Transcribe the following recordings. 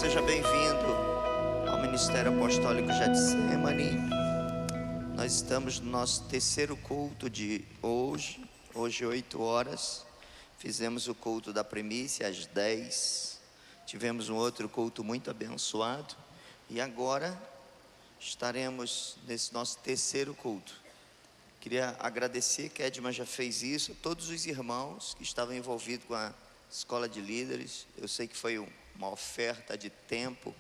seja bem-vindo ao Ministério Apostólico Getsemane. Nós estamos no nosso terceiro culto de hoje 8 horas. Fizemos o culto da primícia às 10. Tivemos um outro culto muito abençoado. E agora estaremos nesse nosso terceiro culto. Queria agradecer que a Edma já fez isso, todos os irmãos que estavam envolvidos com a escola de líderes. Eu sei que foi uma oferta de tempo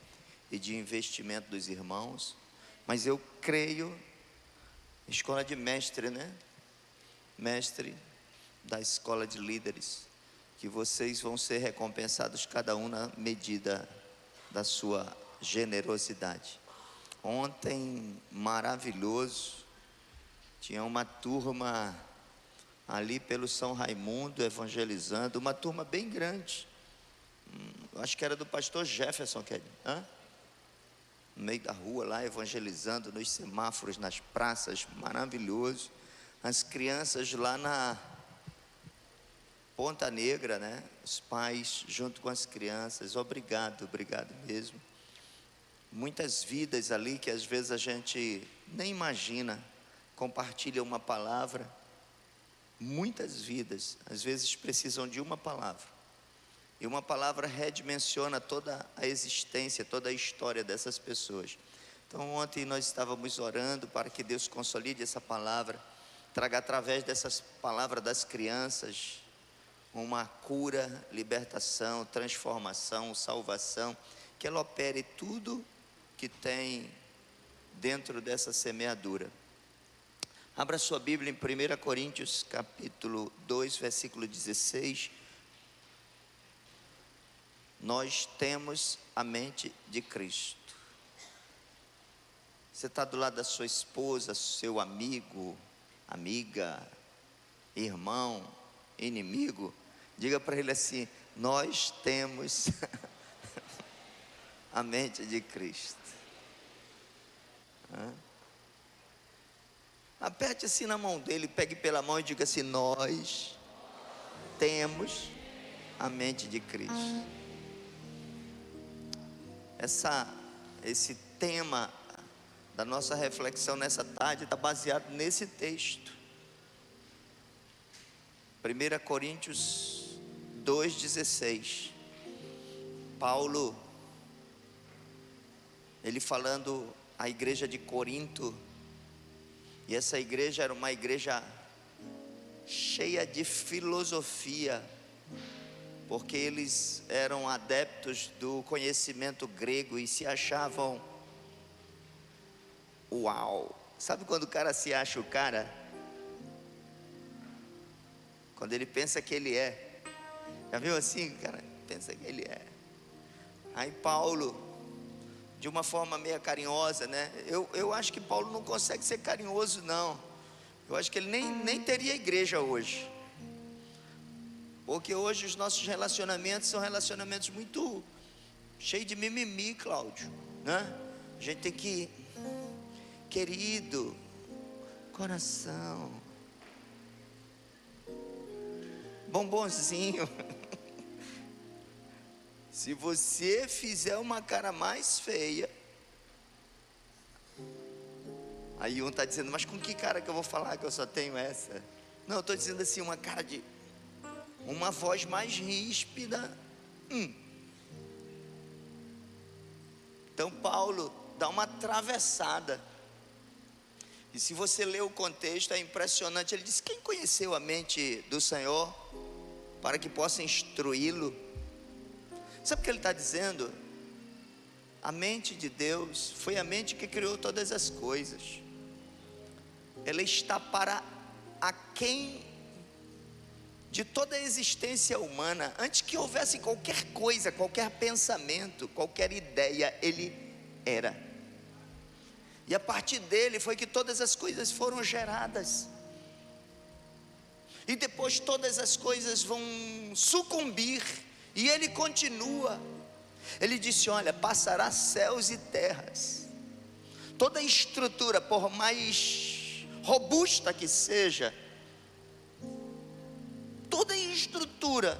e de investimento dos irmãos, mas eu creio, escola de mestre, né? Mestre da escola de líderes, que vocês vão ser recompensados cada um na medida da sua generosidade. Ontem, maravilhoso, tinha uma turma ali pelo São Raimundo evangelizando, uma turma bem grande. Acho que era do pastor Jefferson, no meio da rua lá, evangelizando nos semáforos, nas praças, maravilhoso. As crianças lá na Ponta Negra, né? Os pais junto com as crianças. Obrigado mesmo. Muitas vidas ali que às vezes a gente nem imagina. Compartilha uma palavra. Muitas vidas às vezes precisam de uma palavra, e uma palavra redimensiona toda a existência, toda a história dessas pessoas. Então ontem nós estávamos orando para que Deus consolide essa palavra, traga através dessas palavras das crianças uma cura, libertação, transformação, salvação, que ela opere tudo que tem dentro dessa semeadura. Abra sua Bíblia em 1 Coríntios capítulo 2, versículo 16. Nós temos a mente de Cristo. Você está do lado da sua esposa, seu amigo, amiga, irmão, inimigo. Diga para ele assim: nós temos a mente de Cristo. Aperte assim na mão dele, pegue pela mão e diga assim: nós temos a mente de Cristo. Esse tema da nossa reflexão nessa tarde está baseado nesse texto. 1 Coríntios 2,16. Paulo, ele falando à igreja de Corinto. E essa igreja era uma igreja cheia de filosofia, porque eles eram adeptos do conhecimento grego e se achavam uau. Sabe quando o cara se acha o cara? Quando ele pensa que ele é. Já viu assim? O cara pensa que ele é. Aí Paulo, de uma forma meio carinhosa, né? Eu acho que Paulo não consegue ser carinhoso, não. Eu acho que ele nem teria igreja hoje. Porque hoje os nossos relacionamentos são relacionamentos muito cheios de mimimi, Cláudio, né? A gente tem que, querido, coração, bombonzinho. Se você fizer uma cara mais feia, aí um está dizendo: mas com que cara que eu vou falar que eu só tenho essa? Não, eu estou dizendo assim, uma cara de, uma voz mais ríspida. Então Paulo dá uma atravessada. E se você ler o contexto, é impressionante. Ele diz: quem conheceu a mente do Senhor para que possa instruí-lo? Sabe o que ele está dizendo? A mente de Deus foi a mente que criou todas as coisas. Ela está para aquém de toda a existência humana. Antes que houvesse qualquer coisa, qualquer pensamento, qualquer ideia, ele era. E a partir dele foi que todas as coisas foram geradas. E depois todas as coisas vão sucumbir. E ele continua. Ele disse: olha, passará céus e terras. Toda estrutura, por mais robusta que seja, toda estrutura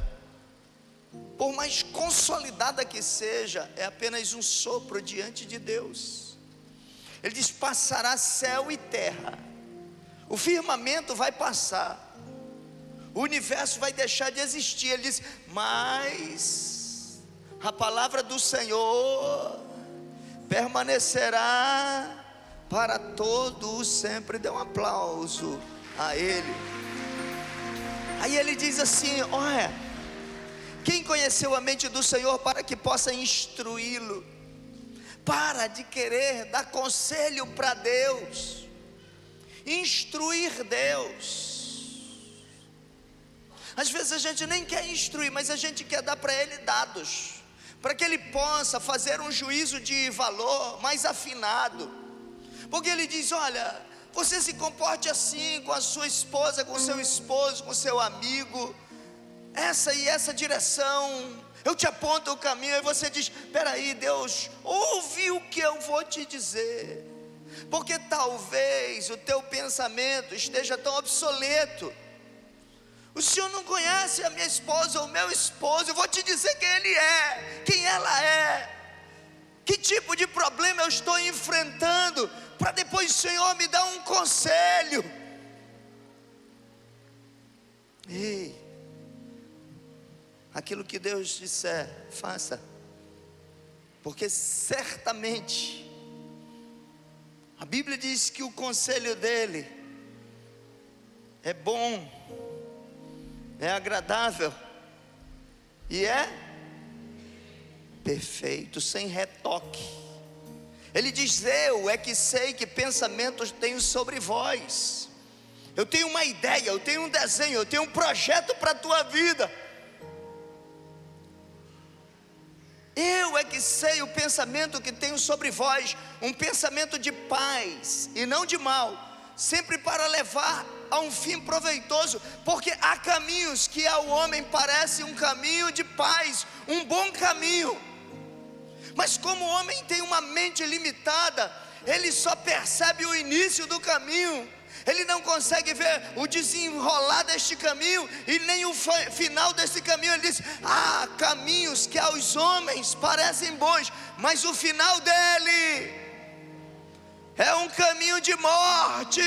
por mais consolidada que seja, é apenas um sopro diante de Deus. Ele diz: passará céu e terra, o firmamento vai passar, o universo vai deixar de existir. Ele diz: mas a palavra do Senhor permanecerá para todo sempre. Dê um aplauso a Ele. Aí ele diz assim: olha, quem conheceu a mente do Senhor para que possa instruí-lo? Para de querer dar conselho para Deus, instruir Deus. Às vezes a gente nem quer instruir, mas a gente quer dar para Ele dados, para que Ele possa fazer um juízo de valor mais afinado. Porque Ele diz: olha, você se comporte assim com a sua esposa, com o seu esposo, com o seu amigo, essa e essa direção, eu te aponto o caminho. E você diz: espera aí, Deus, ouve o que eu vou te dizer, porque talvez o teu pensamento esteja tão obsoleto. O Senhor não conhece a minha esposa ou o meu esposo. Eu vou te dizer quem ele é, quem ela é, que tipo de problema eu estou enfrentando, para depois o Senhor me dar um conselho. Ei, aquilo que Deus disser, faça, porque certamente a Bíblia diz que o conselho dele é bom, é agradável e é perfeito, sem retoque. Ele diz: eu é que sei que pensamentos tenho sobre vós. Eu tenho uma ideia, eu tenho um desenho, eu tenho um projeto para a tua vida. Eu é que sei o pensamento que tenho sobre vós, um pensamento de paz e não de mal, sempre para levar a um fim proveitoso. Porque há caminhos que ao homem parece um caminho de paz, um bom caminho, mas como o homem tem uma mente limitada, ele só percebe o início do caminho, ele não consegue ver o desenrolar deste caminho e nem o final desse caminho. Ele diz: há caminhos que aos homens parecem bons, mas o final dele é um caminho de morte.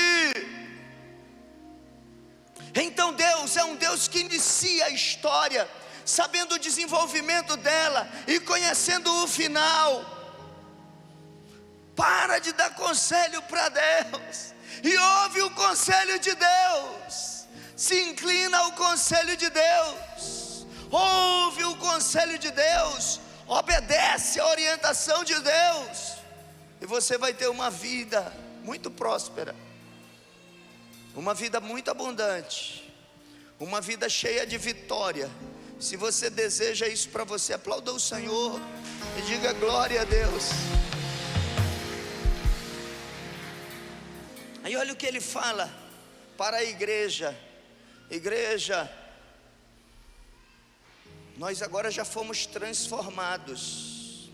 Então Deus é um Deus que inicia a história, sabendo o desenvolvimento dela e conhecendo o final. Para de dar conselho para Deus e ouve o conselho de Deus. Se inclina ao conselho de Deus, ouve o conselho de Deus, obedece a orientação de Deus, e você vai ter uma vida muito próspera, uma vida muito abundante, uma vida cheia de vitória. Se você deseja isso para você, aplauda o Senhor e diga glória a Deus. Aí olha o que ele fala para a igreja: igreja, nós agora já fomos transformados,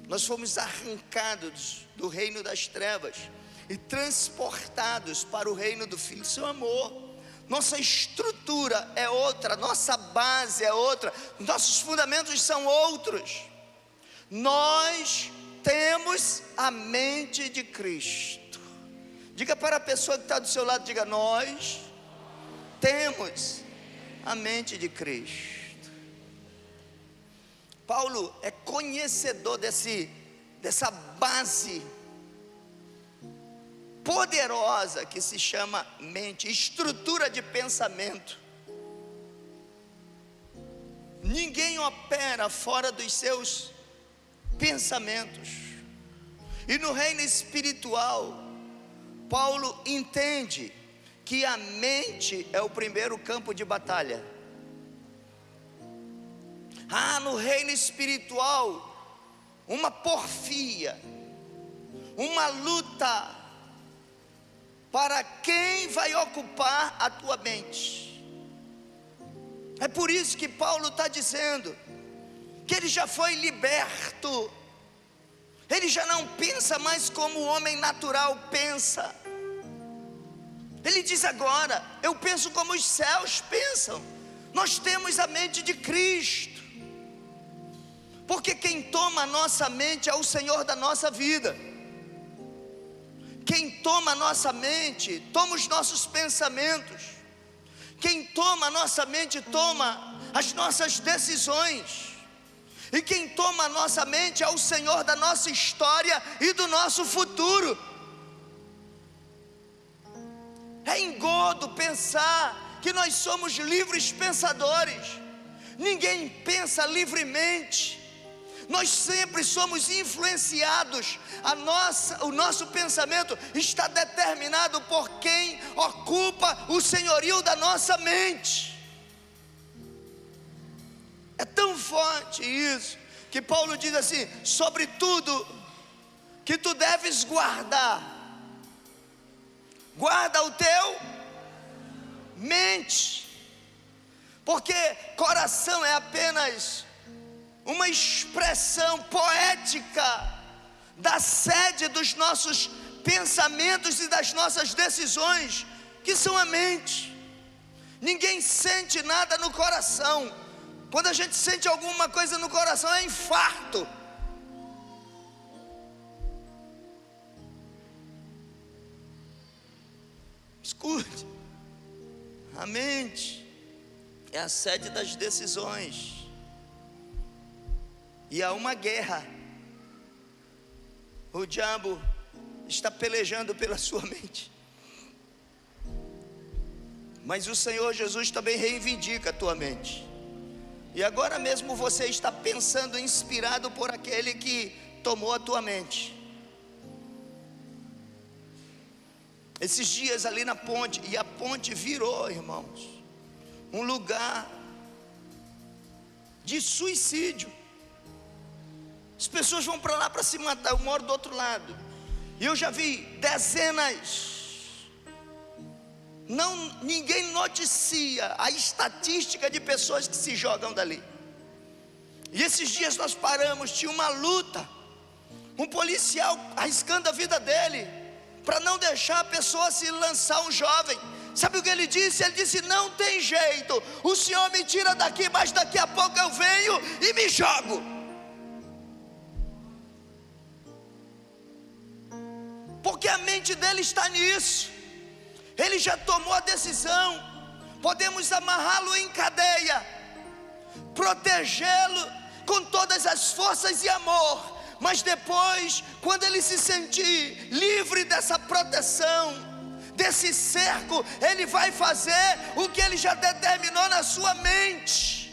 nós fomos arrancados do reino das trevas e transportados para o reino do Filho do seu amor. Nossa estrutura é outra, nossa base é outra, nossos fundamentos são outros. Nós temos a mente de Cristo. Diga para a pessoa que está do seu lado, diga: nós temos a mente de Cristo. Paulo é conhecedor dessa base poderosa que se chama mente, estrutura de pensamento. Ninguém opera fora dos seus pensamentos. E no reino espiritual, Paulo entende que a mente é o primeiro campo de batalha. Há no reino espiritual uma porfia, uma luta para quem vai ocupar a tua mente. É por isso que Paulo está dizendo que ele já foi liberto. Ele já não pensa mais como o homem natural pensa. Ele diz agora: eu penso como os céus pensam. Nós temos a mente de Cristo. Porque quem toma a nossa mente é o Senhor da nossa vida. Quem toma a nossa mente, toma os nossos pensamentos. Quem toma a nossa mente, toma as nossas decisões. E quem toma a nossa mente é o Senhor da nossa história e do nosso futuro. É engodo pensar que nós somos livres pensadores. Ninguém pensa livremente. Nós sempre somos influenciados. O nosso pensamento está determinado por quem ocupa o senhorio da nossa mente. É tão forte isso, que Paulo diz assim: sobre tudo que tu deves guardar, guarda o teu mente, porque coração é apenas uma expressão poética da sede dos nossos pensamentos e das nossas decisões, que são a mente. Ninguém sente nada no coração. Quando a gente sente alguma coisa no coração, é infarto. Escute, a mente é a sede das decisões. E há uma guerra. O diabo está pelejando pela sua mente. Mas o Senhor Jesus também reivindica a tua mente. E agora mesmo você está pensando, inspirado por aquele que tomou a tua mente. Esses dias ali na ponte, e a ponte virou, irmãos, um lugar de suicídio. As pessoas vão para lá para se matar. Eu moro do outro lado, e eu já vi dezenas. Ninguém noticia a estatística de pessoas que se jogam dali. E esses dias nós paramos, tinha uma luta, um policial arriscando a vida dele, para não deixar a pessoa se lançar, um jovem. Sabe o que ele disse? Ele disse: não tem jeito, o senhor me tira daqui, mas daqui a pouco eu venho e me jogo. Porque a mente dele está nisso. Ele já tomou a decisão. Podemos amarrá-lo em cadeia, protegê-lo com todas as forças e amor, mas depois, quando ele se sentir livre dessa proteção, desse cerco, ele vai fazer o que ele já determinou na sua mente.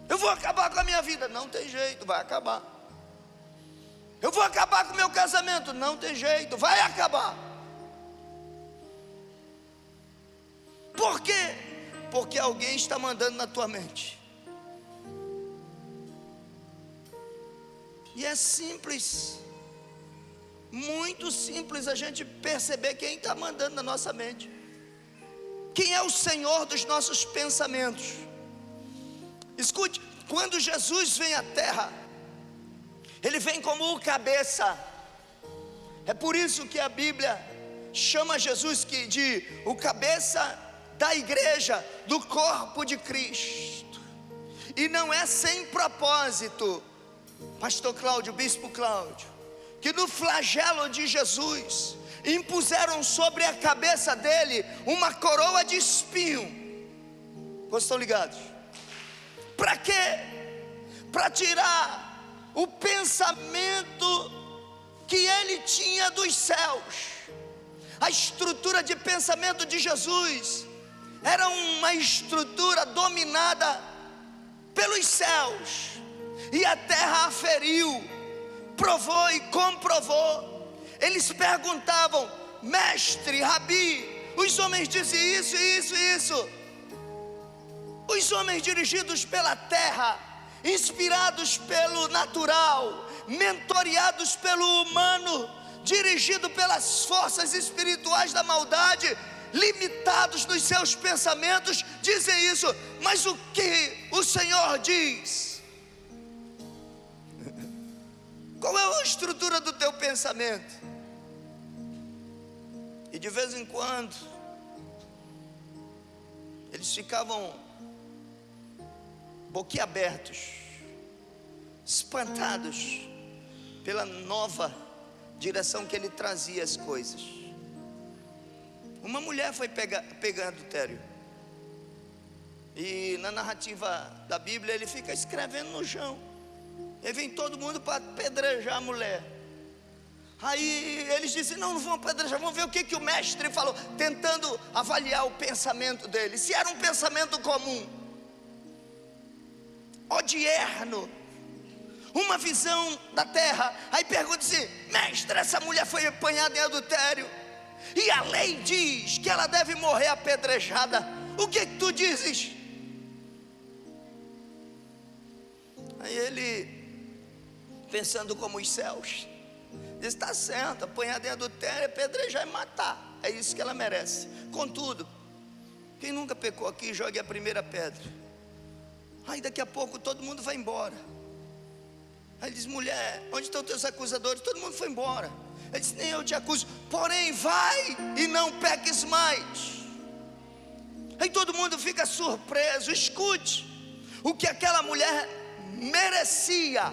Eu vou acabar com a minha vida. Não tem jeito, vai acabar. Eu vou acabar com o meu casamento. Não tem jeito, vai acabar. Por quê? Porque alguém está mandando na tua mente. E é simples, muito simples a gente perceber quem está mandando na nossa mente. Quem é o Senhor dos nossos pensamentos? Escute, quando Jesus vem à terra, Ele vem como o cabeça. É por isso que a Bíblia chama Jesus de o cabeça da igreja, do corpo de Cristo. E não é sem propósito, Pastor Cláudio, Bispo Cláudio, que no flagelo de Jesus impuseram sobre a cabeça dele uma coroa de espinho. Vocês estão ligados? Para quê? Para tirar o pensamento que ele tinha dos céus. A estrutura de pensamento de Jesus era uma estrutura dominada pelos céus, e a terra aferiu, provou e comprovou. Eles perguntavam: mestre, rabi, os homens dizem isso, isso, isso. Os homens dirigidos pela terra, inspirados pelo natural, mentoreados pelo humano, dirigidos pelas forças espirituais da maldade, limitados nos seus pensamentos, dizem isso. Mas o que o Senhor diz? Qual é a estrutura do teu pensamento? E de vez em quando eles ficavam boquiabertos, espantados pela nova direção que ele trazia às coisas. Uma mulher foi pegar adultério, e na narrativa da Bíblia ele fica escrevendo no chão, e vem todo mundo para apedrejar a mulher. Aí eles dizem: não vão apedrejar, vamos ver o que o mestre falou, tentando avaliar o pensamento dele, se era um pensamento comum, odierno, uma visão da terra. Aí pergunta assim: mestre, essa mulher foi apanhada em adultério, e a lei diz que ela deve morrer apedrejada, o que tu dizes? Aí ele, pensando como os céus, diz: está certo, apanhada em adultério, apedrejar e matar, é isso que ela merece. Contudo, quem nunca pecou aqui, jogue a primeira pedra. Aí daqui a pouco todo mundo vai embora. Aí diz: mulher, onde estão teus acusadores? Todo mundo foi embora. Ele disse: nem eu te acuso, porém vai e não peques mais. Aí todo mundo fica surpreso. Escute, o que aquela mulher merecia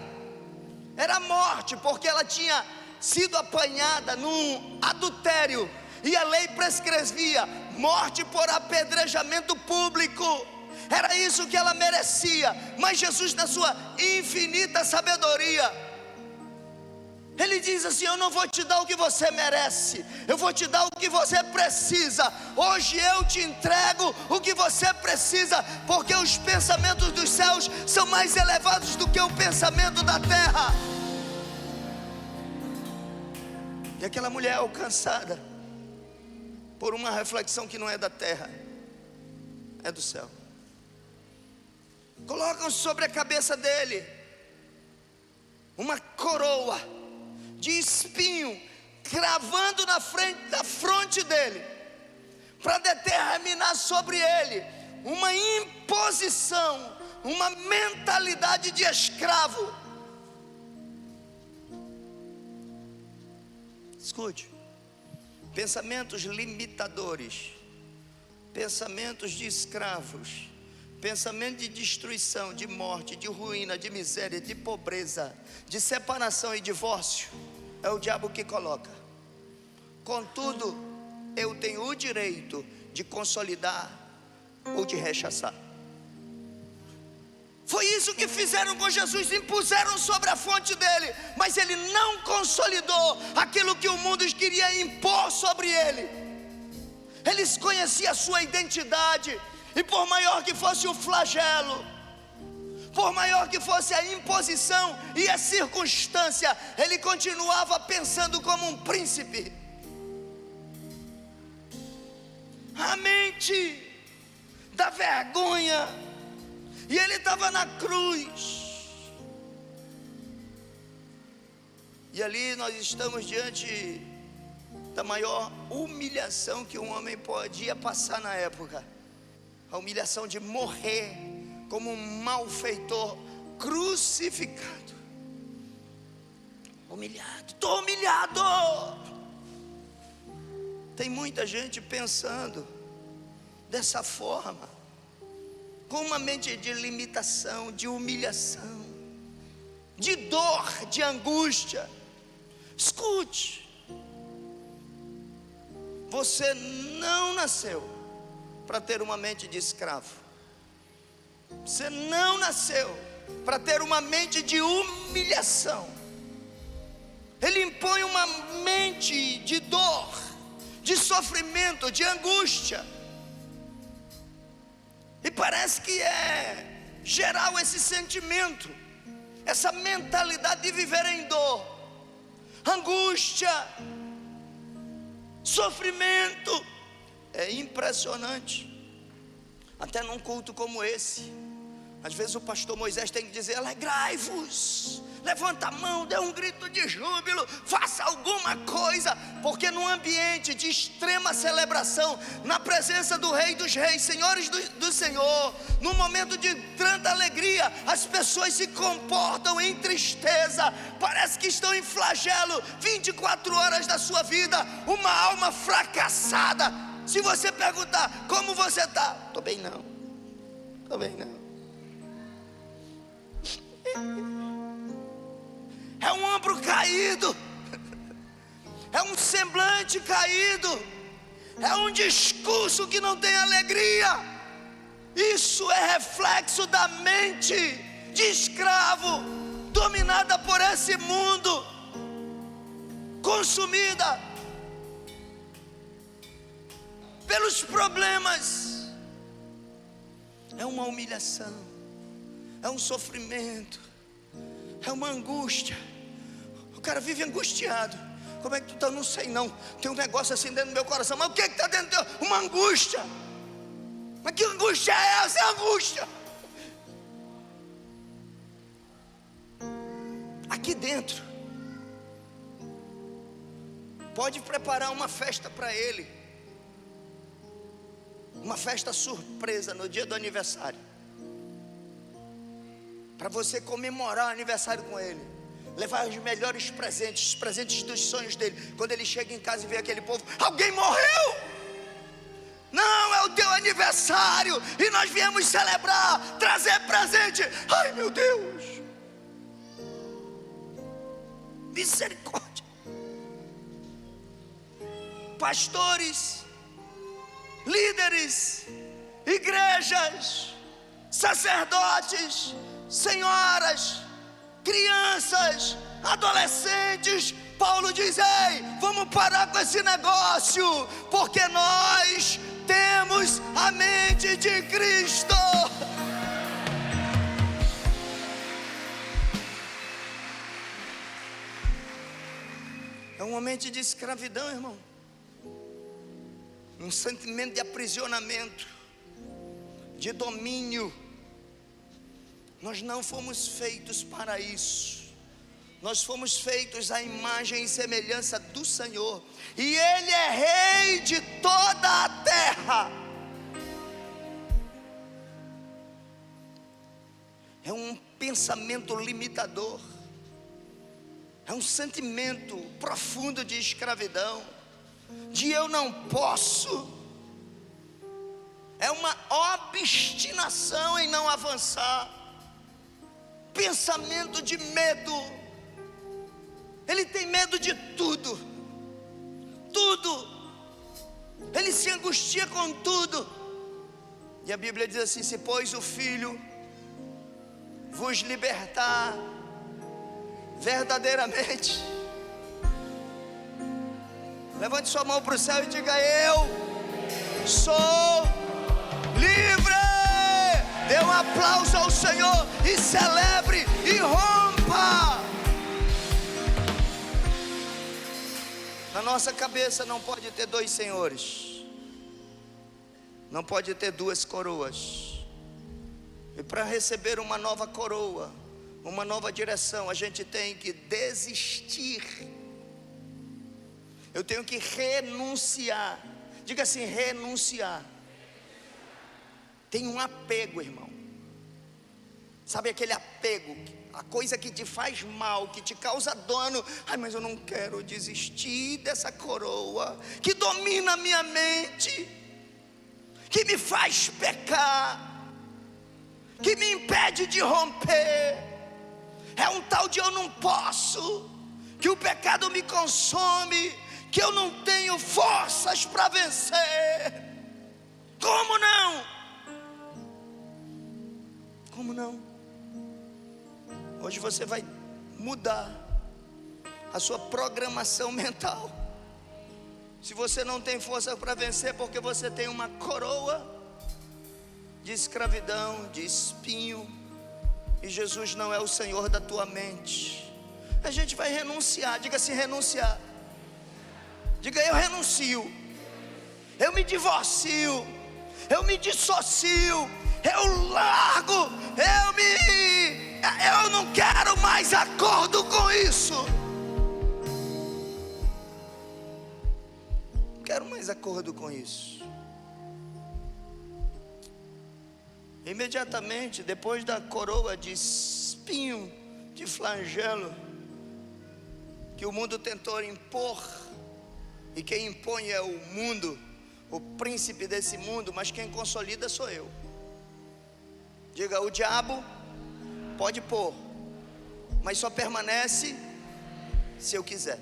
era a morte, porque ela tinha sido apanhada num adultério, e a lei prescrevia morte por apedrejamento público. Era isso que ela merecia. Mas Jesus, na sua infinita sabedoria, Ele diz assim: eu não vou te dar o que você merece, eu vou te dar o que você precisa. Hoje eu te entrego o que você precisa, porque os pensamentos dos céus são mais elevados do que o pensamento da terra. E aquela mulher é alcançada por uma reflexão que não é da terra, é do céu. Colocam sobre a cabeça dele uma coroa de espinho, cravando na frente da fronte dele, para determinar sobre ele uma imposição, uma mentalidade de escravo. Escute, pensamentos limitadores, pensamentos de escravos, pensamento de destruição, de morte, de ruína, de miséria, de pobreza, de separação e divórcio, é o diabo que coloca. Contudo, eu tenho o direito de consolidar ou de rechaçar. Foi isso que fizeram com Jesus, impuseram sobre a fonte dele, mas ele não consolidou aquilo que o mundo queria impor sobre ele. Eles conheciam a sua identidade, e por maior que fosse o flagelo, por maior que fosse a imposição e a circunstância, ele continuava pensando como um príncipe. A mente da vergonha, e ele estava na cruz. E ali nós estamos diante da maior humilhação que um homem podia passar na época. A humilhação de morrer como um malfeitor crucificado. Humilhado, estou humilhado. Tem muita gente pensando dessa forma, com uma mente de limitação, de humilhação, de dor, de angústia. Escute, você não nasceu para ter uma mente de escravo. Você não nasceu para ter uma mente de humilhação. Ele impõe uma mente de dor, de sofrimento, de angústia. E parece que é geral esse sentimento, essa mentalidade de viver em dor, angústia, sofrimento. É impressionante. Até num culto como esse, às vezes o pastor Moisés tem que dizer: alegrai-vos, levanta a mão, dê um grito de júbilo, faça alguma coisa, porque num ambiente de extrema celebração, na presença do Rei dos Reis, Senhores do Senhor, num momento de tanta alegria, as pessoas se comportam em tristeza, parece que estão em flagelo 24 horas da sua vida, uma alma fracassada. Se você perguntar: como você está? Estou bem não, estou bem não. é um ombro caído, é um semblante caído, é um discurso que não tem alegria. Isso é reflexo da mente de escravo, dominada por esse mundo, consumida pelos problemas. É uma humilhação, é um sofrimento, é uma angústia. O cara vive angustiado. Como é que tu está? Não sei não. Tem um negócio assim dentro do meu coração. Mas o que está dentro do teu? Uma angústia. Mas que angústia é essa? É angústia. Aqui dentro. Pode preparar uma festa para ele. Uma festa surpresa no dia do aniversário. Para você comemorar o aniversário com ele. Levar os melhores presentes, os presentes dos sonhos dele. Quando ele chega em casa e vê aquele povo: alguém morreu? Não, é o teu aniversário e nós viemos celebrar, trazer presente. Ai meu Deus, misericórdia. Pastores, líderes, igrejas, sacerdotes, senhoras, crianças, adolescentes. Paulo diz: ei, vamos parar com esse negócio, porque nós temos a mente de Cristo. É uma mente de escravidão, irmão. Um sentimento de aprisionamento, de domínio. Nós não fomos feitos para isso. Nós fomos feitos à imagem e semelhança do Senhor, e Ele é Rei de toda a terra. É um pensamento limitador, é um sentimento profundo de escravidão, de eu não posso. É uma obstinação em não avançar, pensamento de medo. Ele tem medo de tudo, tudo. Ele se angustia com tudo. E a Bíblia diz assim: se pois o Filho vos libertar verdadeiramente, levante sua mão para o céu e diga: eu sou livre. Dê um aplauso ao Senhor e celebre e rompa. Na nossa cabeça não pode ter dois senhores, não pode ter duas coroas. E para receber uma nova coroa, uma nova direção, a gente tem que desistir. Eu tenho que renunciar. Diga assim: renunciar. Tem um apego, irmão. Sabe aquele apego? A coisa que te faz mal, que te causa dano. Ai, mas eu não quero desistir dessa coroa que domina a minha mente, que me faz pecar, que me impede de romper. É um tal de eu não posso, que o pecado me consome, que eu não tenho forças para vencer. Como não? Como não? Hoje você vai mudar a sua programação mental. Se você não tem força para vencer, porque você tem uma coroa de escravidão, de espinho, e Jesus não é o Senhor da tua mente. A gente vai renunciar. Diga assim: renunciar. Diga: eu renuncio, eu me divorcio, eu me dissocio, eu largo, eu não quero mais acordo com isso. Não quero mais acordo com isso. Imediatamente depois da coroa de espinho, de flagelo, que o mundo tentou impor, e quem impõe é o mundo, o príncipe desse mundo, mas quem consolida sou eu. Diga: o diabo pode pôr, mas só permanece se eu quiser.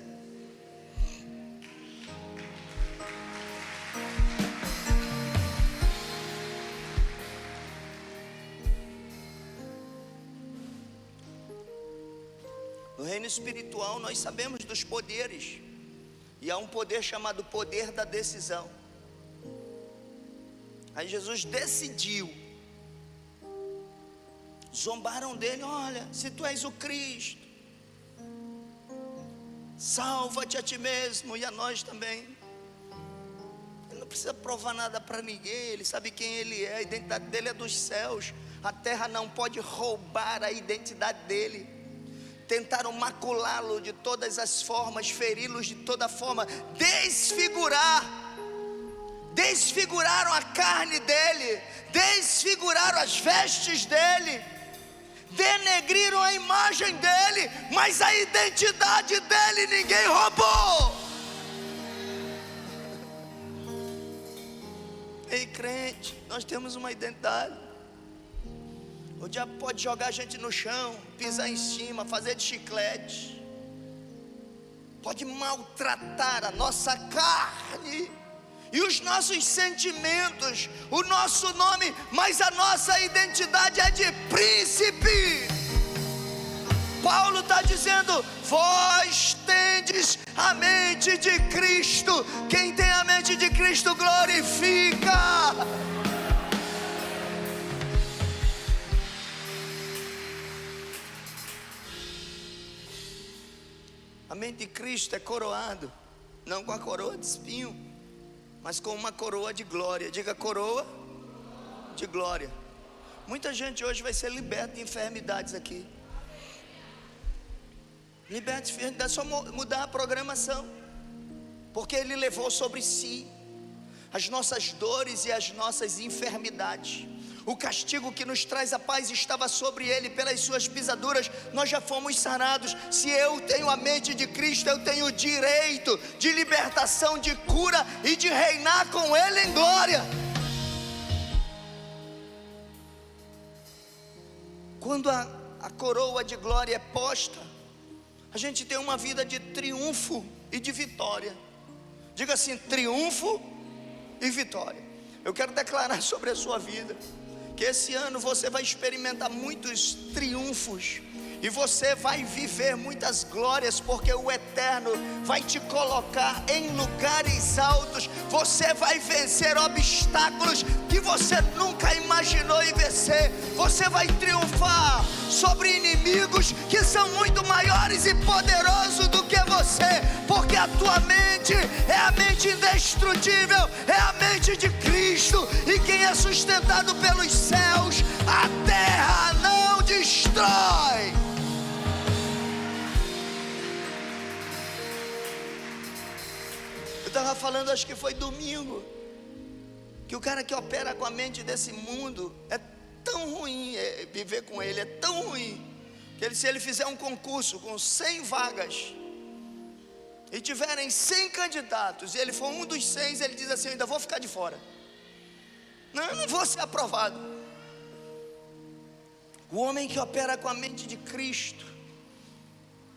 No reino espiritual nós sabemos dos poderes, e há um poder chamado poder da decisão. Aí Jesus decidiu. Zombaram dele: olha, se tu és o Cristo, salva-te a ti mesmo e a nós também. Ele não precisa provar nada para ninguém, ele sabe quem ele é, a identidade dele é dos céus. A terra não pode roubar a identidade dele. Tentaram maculá-lo de todas as formas, feri-lo de toda forma, desfiguraram a carne dele, desfiguraram as vestes dele, denegriram a imagem dele, mas a identidade dele ninguém roubou. Ei, crente, nós temos uma identidade. O diabo pode jogar a gente no chão, pisar em cima, fazer de chiclete, pode maltratar a nossa carne e os nossos sentimentos, o nosso nome, mas a nossa identidade é de príncipe. Paulo está dizendo: vós tendes a mente de Cristo. Quem tem a mente de Cristo glorifica. A mente de Cristo é coroado, não com a coroa de espinho, mas com uma coroa de glória. Diga: coroa de glória. Muita gente hoje vai ser liberta de enfermidades aqui. Liberta de enfermidades, só mudar a programação, porque Ele levou sobre si as nossas dores e as nossas enfermidades. O castigo que nos traz a paz estava sobre Ele, pelas suas pisaduras nós já fomos sarados. Se eu tenho a mente de Cristo, eu tenho o direito de libertação, de cura e de reinar com Ele em glória. Quando a coroa de glória é posta, a gente tem uma vida de triunfo e de vitória. Diga assim: triunfo e vitória. Eu quero declarar sobre a sua vida que esse ano você vai experimentar muitos triunfos e você vai viver muitas glórias, porque o Eterno vai te colocar em lugares altos. Você vai vencer obstáculos que você nunca imaginou em vencer. Você vai triunfar sobre inimigos que são muito maiores e poderosos do que você, porque a tua mente é a mente indestrutível, é a mente de Cristo, e quem é sustentado pelos céus, a terra não destrói. Eu estava falando, acho que foi domingo, que o cara que opera com a mente desse mundo é tão ruim, viver com ele é tão ruim, que se ele fizer um concurso com 100 vagas e tiverem 100 candidatos e ele for um dos 100, ele diz assim: eu ainda vou ficar de fora, não vou ser aprovado. O homem que opera com a mente de Cristo,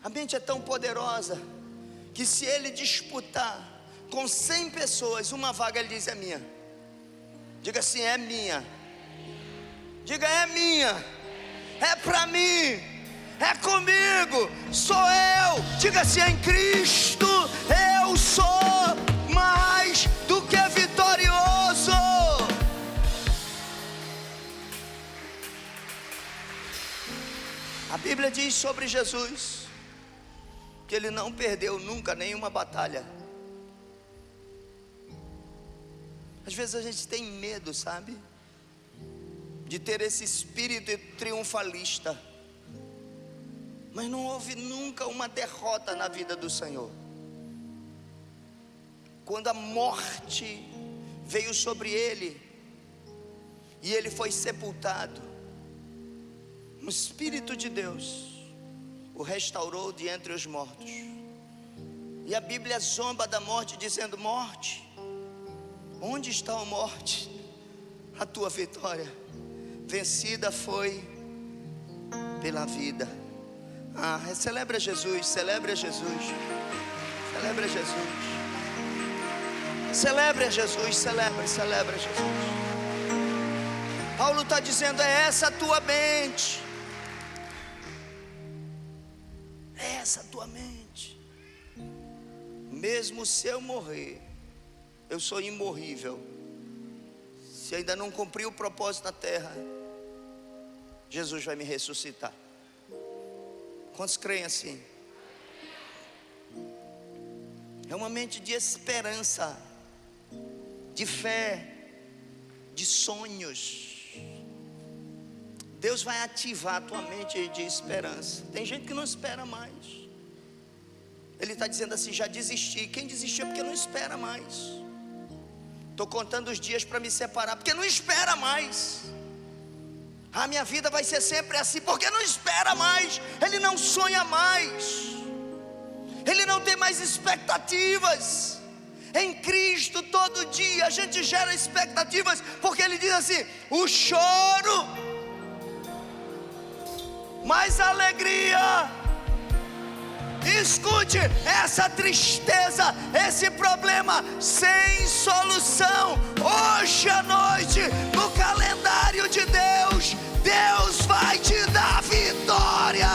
a mente é tão poderosa que se ele disputar com 100 pessoas, uma vaga ele diz: é minha. Diga assim: é minha. Diga: é minha, é para mim, é comigo, sou eu. Diga assim: em Cristo eu sou mais do que vitorioso. A Bíblia diz sobre Jesus que Ele não perdeu nunca nenhuma batalha. Às vezes a gente tem medo, sabe, de ter esse espírito triunfalista, mas não houve nunca uma derrota na vida do Senhor. Quando a morte veio sobre Ele e Ele foi sepultado, o Espírito de Deus o restaurou de entre os mortos. E a Bíblia zomba da morte, dizendo: morte, onde está a morte? A tua vitória. Vencida foi pela vida. Celebra Jesus, celebra Jesus, celebra Jesus, celebra Jesus, celebra Jesus. Paulo está dizendo: é essa a tua mente, é essa a tua mente. Mesmo se eu morrer, eu sou imorrível. Se ainda não cumpri o propósito na terra, Jesus vai me ressuscitar. Quantos creem assim? É uma mente de esperança, de fé, de sonhos. Deus vai ativar a tua mente de esperança. Tem gente que não espera mais. Ele está dizendo assim: já desisti. Quem desistiu é porque não espera mais. Estou contando os dias para me separar, porque não espera mais. A minha vida vai ser sempre assim, porque não espera mais. Ele não sonha mais. Ele não tem mais expectativas. Em Cristo todo dia a gente gera expectativas, porque Ele diz assim: o choro, mais alegria. Escute, essa tristeza, esse problema sem solução, hoje à noite, no calendário de Deus, Deus vai te dar vitória.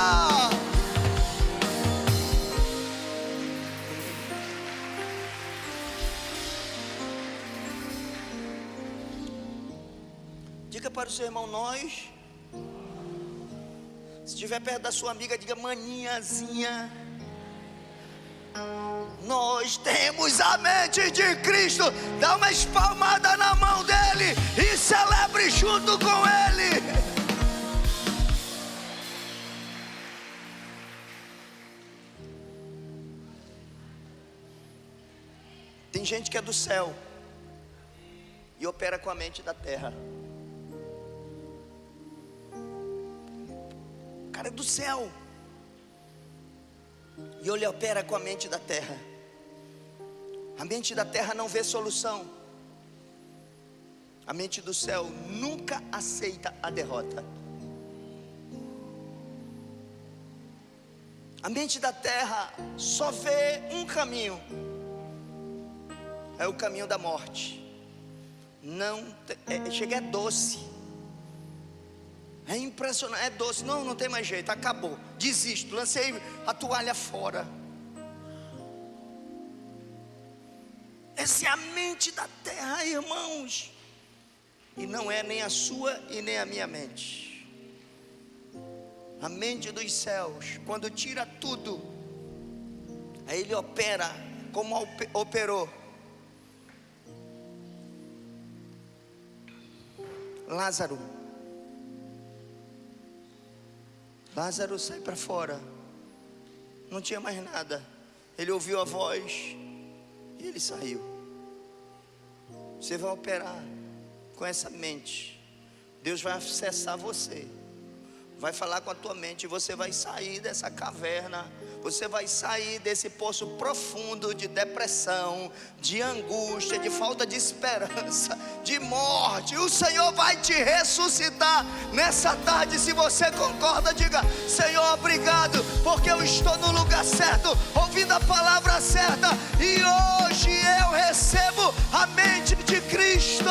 Diga para o seu irmão: nós. Se estiver perto da sua amiga, diga: maninhazinha, nós temos a mente de Cristo. Dá uma espalmada na mão dele e celebre junto com ele. Tem gente que é do céu e opera com a mente da terra. O cara é do céu e ele opera com a mente da terra. A mente da terra não vê solução. A mente do céu nunca aceita a derrota. A mente da terra só vê um caminho, é o caminho da morte. Chega, é doce, é impressionante, é doce. Não tem mais jeito, acabou, desisto, lancei a toalha fora. Essa é a mente da terra, irmãos. E não é nem a sua e nem a minha mente. A mente dos céus, quando tira tudo, aí ele opera como operou. Lázaro sai para fora, não tinha mais nada. Ele ouviu a voz e ele saiu. Você vai operar com essa mente. Deus vai acessar você, vai falar com a tua mente, e você vai sair dessa caverna. Você vai sair desse poço profundo de depressão, de angústia, de falta de esperança, de morte. O Senhor vai te ressuscitar nessa tarde. Se você concorda, diga: Senhor, obrigado, porque eu estou no lugar certo, ouvindo a palavra certa, e hoje eu recebo a mente de Cristo.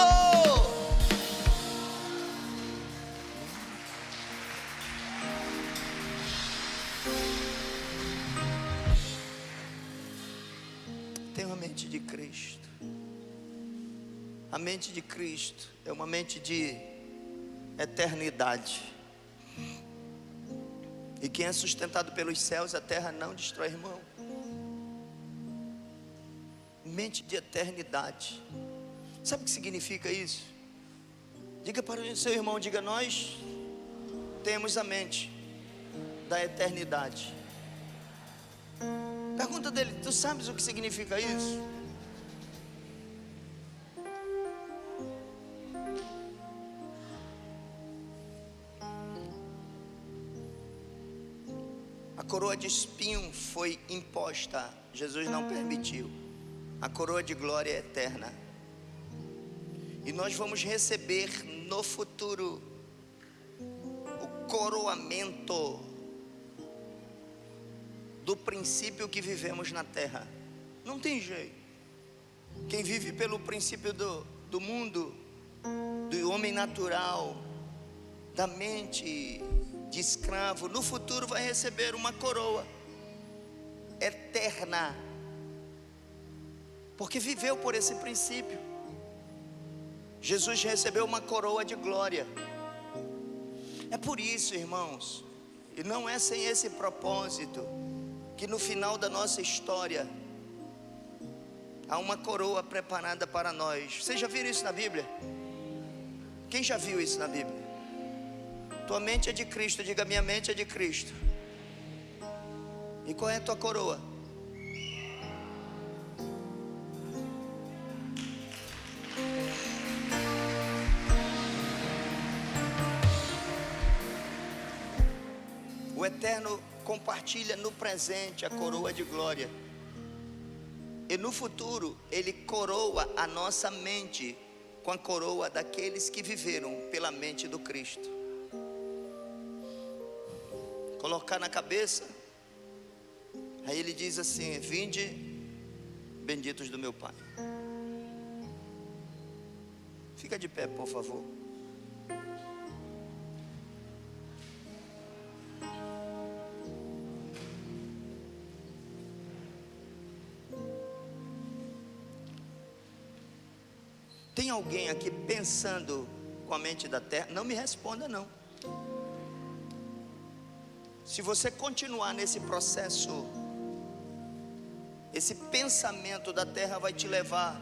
Tenho a mente de Cristo. A mente de Cristo é uma mente de eternidade. E quem é sustentado pelos céus, a terra não destrói, irmão. Mente de eternidade. Sabe o que significa isso? Diga para o seu irmão, diga: nós temos a mente da eternidade. Pergunta dele: tu sabes o que significa isso? A coroa de espinho foi imposta, Jesus não permitiu. A coroa de glória é eterna. E nós vamos receber no futuro o coroamento do princípio que vivemos na terra. Não tem jeito. Quem vive pelo princípio do mundo, do homem natural, da mente de escravo, no futuro vai receber uma coroa eterna, porque viveu por esse princípio. Jesus recebeu uma coroa de glória. É por isso, irmãos, e não é sem esse propósito, que no final da nossa história há uma coroa preparada para nós. Vocês já viram isso na Bíblia? Quem já viu isso na Bíblia? Tua mente é de Cristo. Diga: minha mente é de Cristo. E qual é a tua coroa? O Eterno compartilha no presente a coroa de glória, e no futuro Ele coroa a nossa mente com a coroa daqueles que viveram pela mente do Cristo. Colocar na cabeça. Aí Ele diz assim: vinde, benditos do meu Pai. Fica de pé, por favor. Tem alguém aqui pensando com a mente da terra? Não me responda não. Se você continuar nesse processo, esse pensamento da terra vai te levar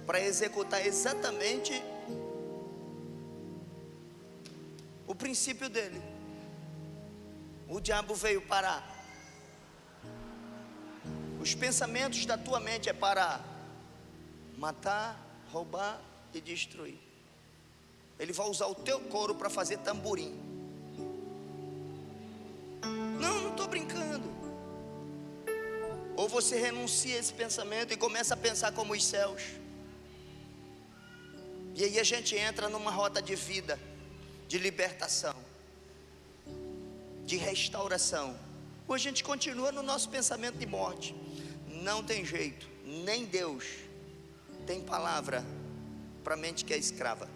para executar exatamente o princípio dele. O diabo veio para, os pensamentos da tua mente é para matar, roubar e destruir. Ele vai usar o teu couro para fazer tamborim. Não estou brincando. Ou você renuncia a esse pensamento e começa a pensar como os céus. E aí a gente entra numa rota de vida, de libertação, de restauração. Ou a gente continua no nosso pensamento de morte. Não tem jeito. Nem Deus tem palavra para a mente que é escrava.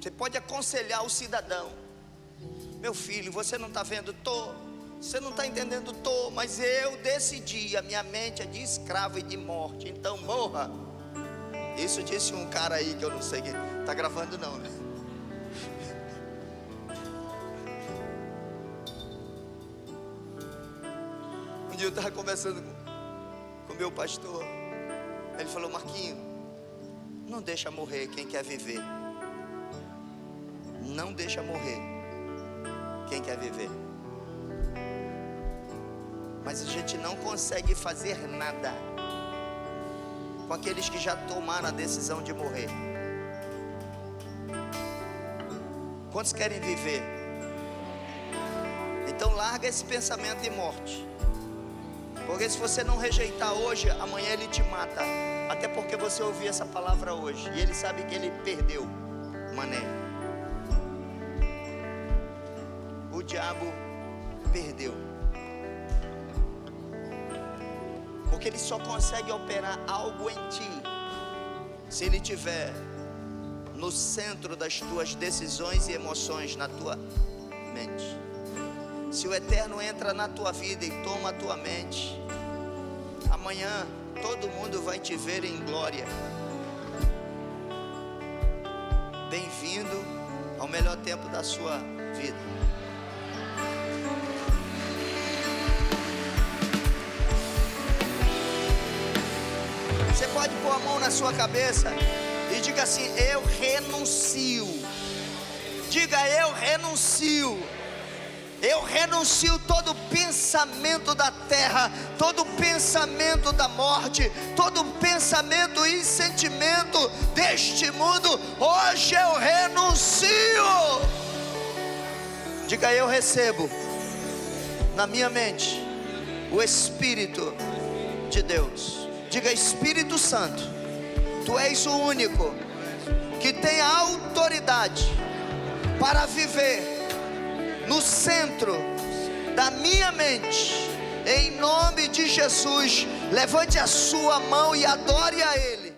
Você pode aconselhar o cidadão: meu filho, você não está vendo? Você não está entendendo? Mas eu decidi, a minha mente é de escravo e de morte, então morra. Isso disse um cara aí que eu não sei quem está gravando não, né? Um dia eu estava conversando com o meu pastor. Ele falou: Marquinho, não deixa morrer quem quer viver. Não deixa morrer quem quer viver. Mas a gente não consegue fazer nada com aqueles que já tomaram a decisão de morrer. Quantos querem viver? Então larga esse pensamento de morte, porque se você não rejeitar hoje, amanhã ele te mata. Até porque você ouviu essa palavra hoje e ele sabe que ele perdeu, mané. O diabo perdeu, porque ele só consegue operar algo em ti se ele tiver no centro das tuas decisões e emoções, na tua mente. Se o Eterno entra na tua vida e toma a tua mente, amanhã todo mundo vai te ver em glória. Bem-vindo ao melhor tempo da sua vida. Você pode pôr a mão na sua cabeça e diga assim: eu renuncio. Diga: eu renuncio. Eu renuncio todo pensamento da terra, todo pensamento da morte, todo pensamento e sentimento deste mundo. Hoje eu renuncio. Diga: eu recebo na minha mente o Espírito de Deus. Diga: Espírito Santo, Tu és o único que tem a autoridade para viver no centro da na minha mente. Em nome de Jesus, levante a sua mão e adore a Ele.